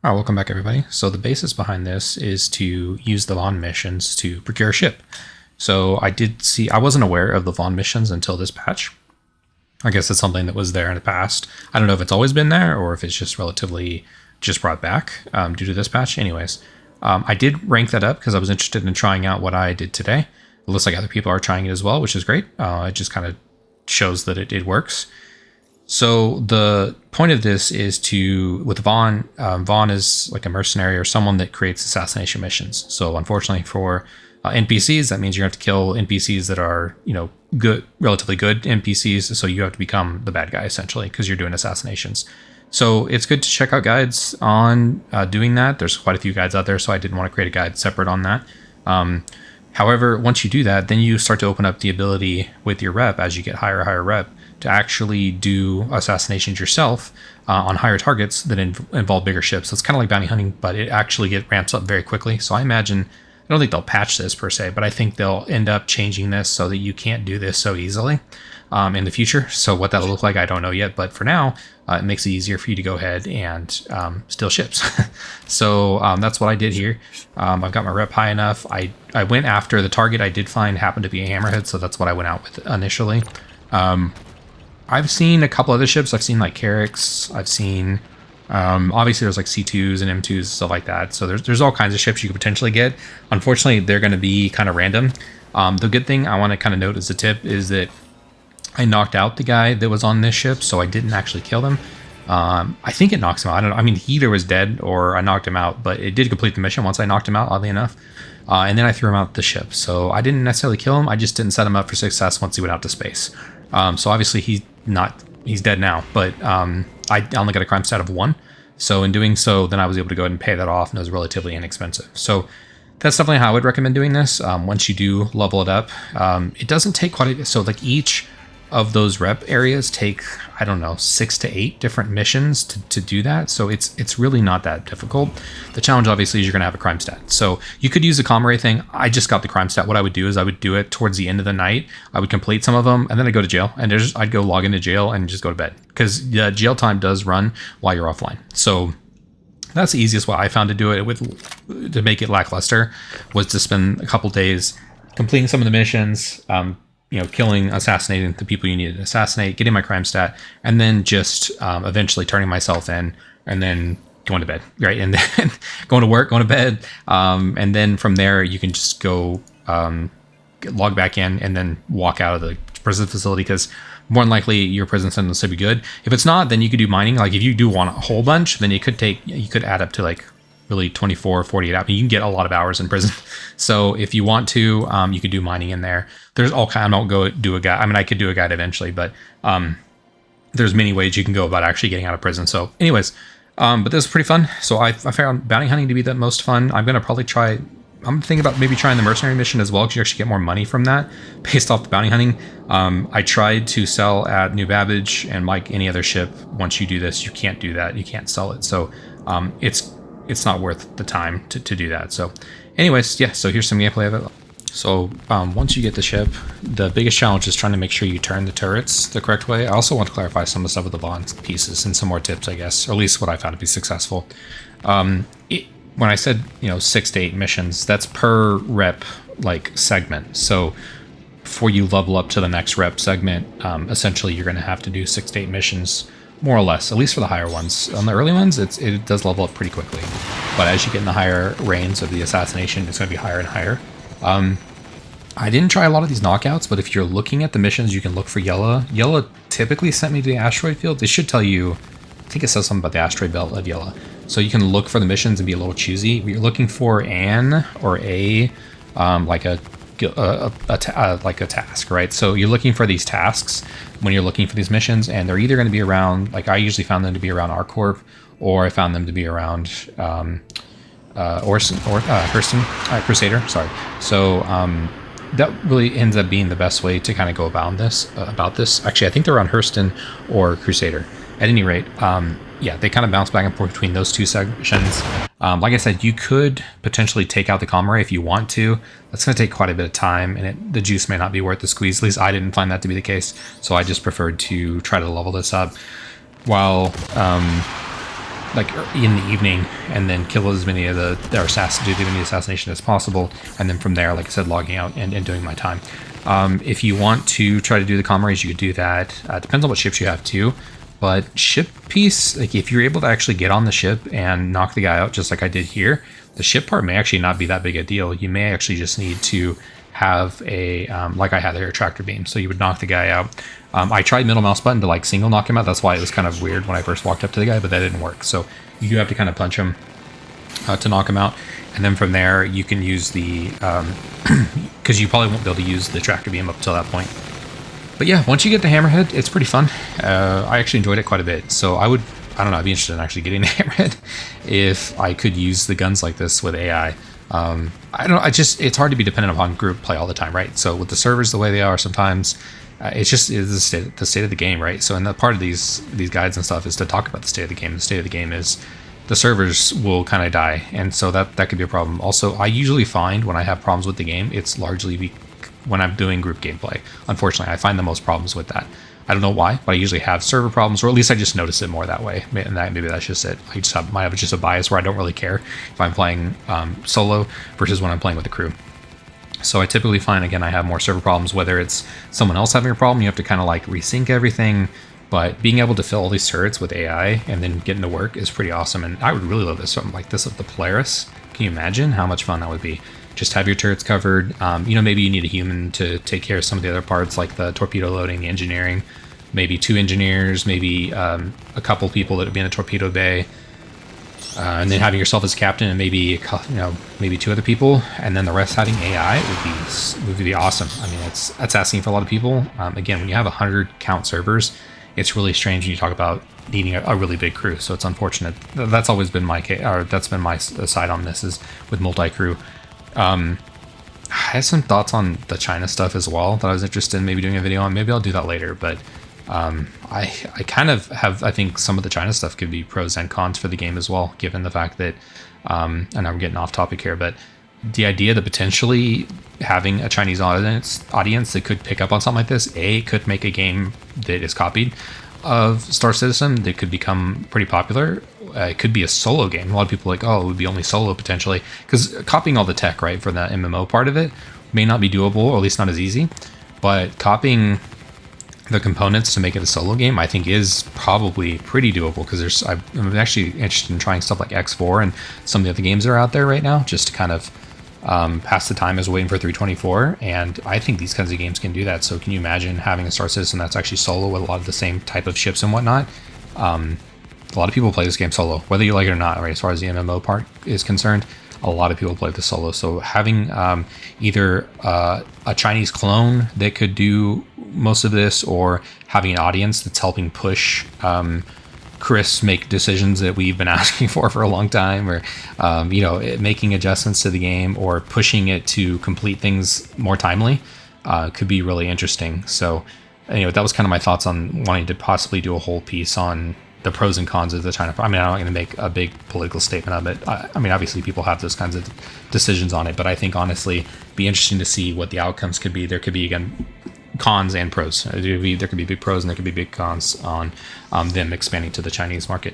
All right, welcome back everybody. So the basis behind this is to use the Vaughn missions to procure a ship. So I wasn't aware of the Vaughn missions until this patch. I guess it's something that was there in the past. I don't know if it's always been there or if it's just relatively just brought back due to this patch. Anyways, I did rank that up because I was interested in trying out what I did today. It looks like other people are trying it as well, which is great. It just kind of shows that it works. So the point of this is with Vaughn, Vaughn is like a mercenary or someone that creates assassination missions. So unfortunately for NPCs, that means you have to kill NPCs that are, good, relatively good NPCs. So you have to become the bad guy essentially because you're doing assassinations. So it's good to check out guides on doing that. There's quite a few guides out there, so I didn't want to create a guide separate on that. However, once you do that, then you start to open up the ability with your rep as you get higher rep to actually do assassinations yourself on higher targets that involve bigger ships. So it's kind of like bounty hunting, but it actually ramps up very quickly. So I imagine, I don't think they'll patch this per se, but I think they'll end up changing this so that you can't do this so easily in the future. So what that'll look like, I don't know yet. But for now, it makes it easier for you to go ahead and steal ships. So that's what I did here. I've got my rep high enough. I went after the target I did find happened to be a Hammerhead, so that's what I went out with initially. I've seen a couple other ships. I've seen like Carracks. I've seen, obviously there's like C2s and M2s, stuff like that. So there's all kinds of ships you could potentially get. Unfortunately, they're going to be kind of random. The good thing I want to kind of note as a tip is that I knocked out the guy that was on this ship, so I didn't actually kill him. I think it knocks him out. I don't know. I mean, he either was dead or I knocked him out, but it did complete the mission once I knocked him out, oddly enough. And then I threw him out the ship. So I didn't necessarily kill him. I just didn't set him up for success once he went out to space. So obviously he's dead now, but I only got a crime stat of 1. So in doing so, then I was able to go ahead and pay that off, and it was relatively inexpensive. So that's definitely how I would recommend doing this. Once you do level it up, it doesn't take quite a, so like each of those rep areas take, I don't know, 6 to 8 different missions to do that. So it's really not that difficult. The challenge obviously is you're gonna have a crime stat. So you could use the comrade thing. I just got the crime stat. What I would do is I would do it towards the end of the night. I would complete some of them and then I'd go to jail and I'd go log into jail and just go to bed because the jail time does run while you're offline. So that's the easiest way I found to do it to make it lackluster was to spend a couple days completing some of the missions, killing, assassinating the people you needed to assassinate, getting my crime stat, and then just eventually turning myself in and then going to bed, right? And then going to work, going to bed. And then from there, you can just go log back in and then walk out of the prison facility because more than likely your prison sentence will be good. If it's not, then you could do mining. Like if you do want a whole bunch, then you could add up to like really 24, 48 hours. You can get a lot of hours in prison. So if you want to, you could do mining in there. There's all kind. I don't go do a guide. I mean, I could do a guide eventually, but there's many ways you can go about actually getting out of prison. So anyways, but this is pretty fun. So I found bounty hunting to be the most fun. I'm going to probably I'm thinking about maybe trying the mercenary mission as well because you actually get more money from that based off the bounty hunting. I tried to sell at New Babbage, and like any other ship, once you do this, you can't do that. You can't sell it. So it's not worth the time to do that. So anyways, yeah, so here's some gameplay of it. So once you get the ship, the biggest challenge is trying to make sure you turn the turrets the correct way. I also want to clarify some of the stuff with the Vaughn pieces and some more tips, I guess, or at least what I found to be successful. When I said, 6 to 8 missions, that's per rep like segment. So before you level up to the next rep segment, essentially you're going to have to do 6 to 8 missions, more or less, at least for the higher ones. On the early ones, it does level up pretty quickly. But as you get in the higher range of the assassination, it's going to be higher and higher. I didn't try a lot of these knockouts, but if you're looking at the missions, you can look for Yella. Yella typically sent me to the asteroid field. They should tell you, I think it says something about the asteroid belt of Yella. So you can look for the missions and be a little choosy. You're looking for an or a like a task, right? So you're looking for these tasks when you're looking for these missions, and they're either going to be around, like I usually found them to be around ArcCorp, or I found them to be around Hurston, Crusader. Sorry. So that really ends up being the best way to kind of go about this. Actually, I think they're on Hurston or Crusader. At any rate, yeah, they kind of bounce back and forth between those two sections. Like I said, you could potentially take out the comrade if you want to. That's going to take quite a bit of time, and the juice may not be worth the squeeze. At least I didn't find that to be the case, so I just preferred to try to level this up while like in the evening, and then kill as many of do as many assassination as possible, and then from there, like I said, logging out and doing my time. If you want to try to do the comm raise, you could do that. Depends on what ships you have too. But ship piece, like if you're able to actually get on the ship and knock the guy out just like I did here, the ship part may actually not be that big a deal. You may actually just need to have a, like I had there, a tractor beam. So you would knock the guy out. I tried middle mouse button to like single knock him out. That's why it was kind of weird when I first walked up to the guy, but that didn't work. So you do have to kind of punch him to knock him out. And then from there, you can use the, because you probably won't be able to use the tractor beam up until that point. But yeah, once you get the Hammerhead, it's pretty fun. I actually enjoyed it quite a bit. So I don't know, I'd be interested in actually getting the Hammerhead if I could use the guns like this with AI. It's hard to be dependent upon group play all the time, right? So with the servers the way they are sometimes, it's just the state of the game, right? So in the part of these guides and stuff is to talk about the state of the game. The state of the game is the servers will kind of die, and so that could be a problem. Also, I usually find when I have problems with the game, it's largely when I'm doing group gameplay. Unfortunately, I find the most problems with that. I don't know why, but I usually have server problems, or at least I just notice it more that way. And maybe that's just it. I might have just a bias where I don't really care if I'm playing solo versus when I'm playing with the crew. So I typically find, again, I have more server problems, whether it's someone else having a problem, you have to kind of like resync everything. But being able to fill all these turrets with AI and then getting to work is pretty awesome. And I would really love this, something like this with the Polaris. Can you imagine how much fun that would be? Just have your turrets covered. Maybe you need a human to take care of some of the other parts, like the torpedo loading, the engineering. Maybe 2 engineers, maybe a couple people that would be in the torpedo bay. And then having yourself as captain and maybe 2 other people, and then the rest having AI would be awesome. I mean, that's asking for a lot of people. Again, when you have 100 count servers, it's really strange when you talk about needing a really big crew. So it's unfortunate. That's always been my case, or that's been my side on this, is with multi-crew. I have some thoughts on the China stuff as well that I was interested in maybe doing a video on. Maybe I'll do that later, but I kind of have, I think some of the China stuff could be pros and cons for the game as well, given the fact that, and I'm getting off topic here, but the idea that potentially having a Chinese audience that could pick up on something like this, could make a game that is copied of Star Citizen that could become pretty popular. It could be a solo game. A lot of people are like, oh, it would be only solo potentially, because copying all the tech, right, for the MMO part of it may not be doable, or at least not as easy, but copying the components to make it a solo game, I think, is probably pretty doable, because I'm actually interested in trying stuff like X4 and some of the other games that are out there right now, just to kind of pass the time as waiting for 324, and I think these kinds of games can do that. So can you imagine having a Star Citizen that's actually solo with a lot of the same type of ships and whatnot? A lot of people play this game solo, whether you like it or not, right? As far as the MMO part is concerned, a lot of people play this solo. So having either a Chinese clone that could do most of this, or having an audience that's helping push Chris make decisions that we've been asking for a long time, or making adjustments to the game, or pushing it to complete things more timely, could be really interesting. So anyway, that was kind of my thoughts on wanting to possibly do a whole piece on the pros and cons of the China. I mean, I'm not going to make a big political statement of it. I mean, obviously people have those kinds of decisions on it, but I think honestly, it'd be interesting to see what the outcomes could be. There could be, again, cons and pros. There could be big pros and there could be big cons on them expanding to the Chinese market.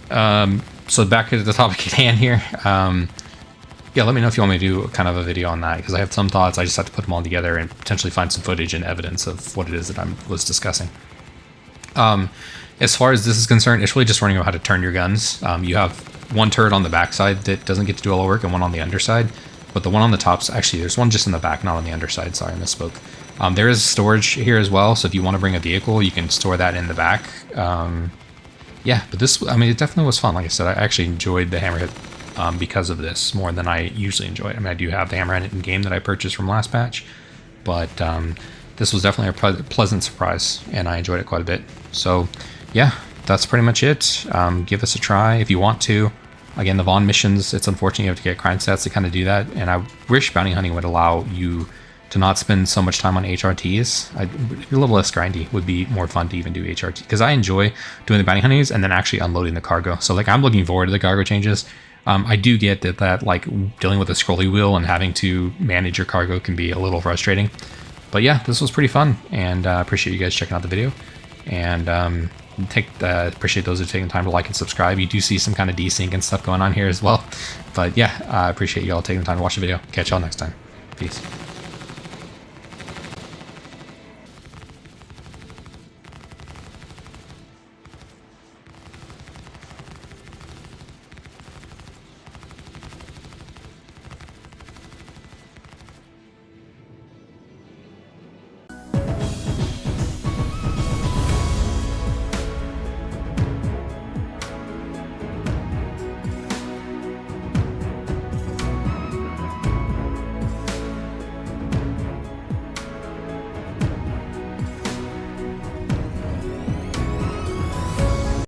So back to the topic at hand here. Let me know if you want me to do kind of a video on that, because I have some thoughts. I just have to put them all together and potentially find some footage and evidence of what it is that I was discussing. As far as this is concerned, it's really just learning about how to turn your guns. You have one turret on the backside that doesn't get to do all the work, and one on the underside. But the one on the top's actually, there's one just in the back, not on the underside. Sorry, I misspoke. There is storage here as well, so if you want to bring a vehicle, you can store that in the back. But this, I mean, it definitely was fun. Like I said, I actually enjoyed the Hammerhead because of this more than I usually enjoy it. I mean, I do have the Hammerhead in game that I purchased from last patch, but this was definitely a pleasant surprise, and I enjoyed it quite a bit. So yeah, that's pretty much it. Give this a try if you want to. Again, the Vaughn missions, it's unfortunate you have to get crime stats to kind of do that, and I wish bounty hunting would allow you to not spend so much time on HRTs. A little less grindy would be more fun to even do HRT, because I enjoy doing the bounty huntings and then actually unloading the cargo. So like, I'm looking forward to the cargo changes. I do get that like dealing with a scrolly wheel and having to manage your cargo can be a little frustrating. But yeah, this was pretty fun, and I appreciate you guys checking out the video. And appreciate those who are taking the time to like and subscribe. You do see some kind of desync and stuff going on here as well. But yeah, I appreciate you all taking the time to watch the video. Catch y'all next time. Peace.